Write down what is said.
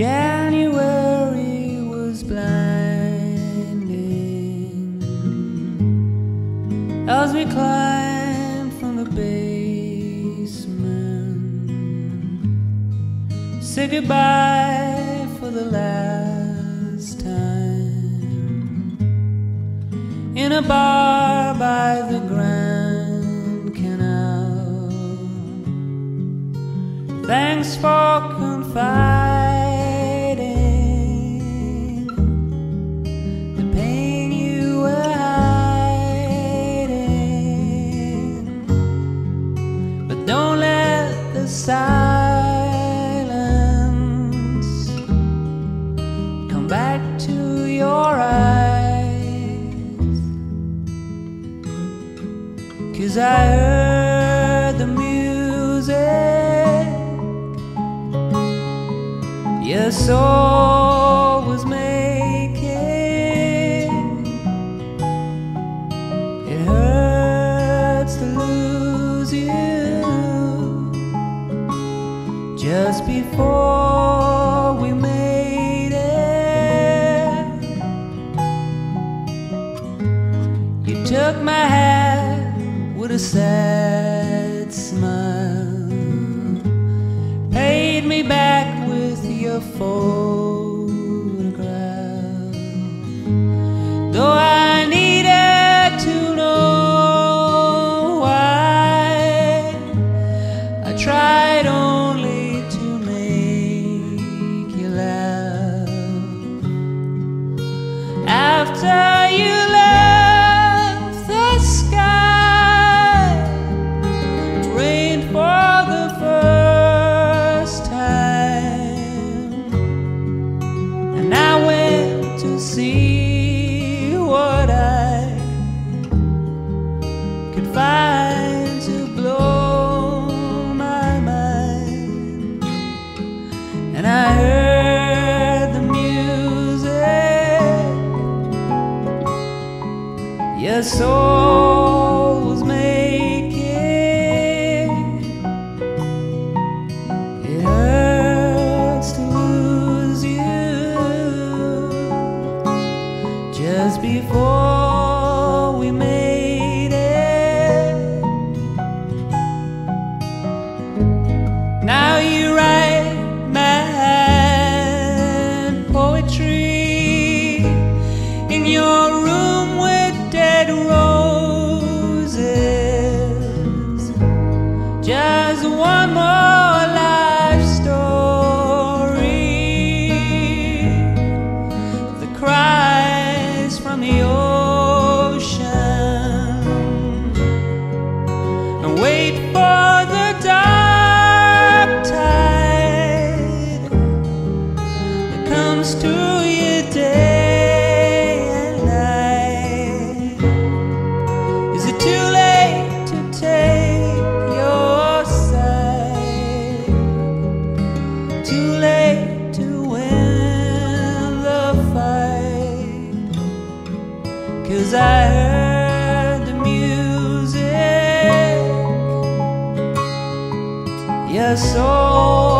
January was blinding as we climbed from the basement. Say goodbye for the last time in a bar by the Grand Canal. Thanks for confiding the pain you were hiding, but don't let the silence come back to your eyes. 'Cause I heard the music your soul was making. It hurts to lose you just before we made it. You took my hand with a sad smile, paid me back with your photograph. Though I needed to know why, I tried only to make you laugh. After you left, the sky rained for the first time, and I went to see what I could find to blow my mind. And I heard the music your soul was making. It hurts to lose you just before we made it. Now you write mad poetry in your room with dead roses. Just one more life story, the cries from the ocean, and wait for the dark tide that comes to you day and night. Is it too late to take your side? Too late to win the fight? 'Cause I heard the music your soul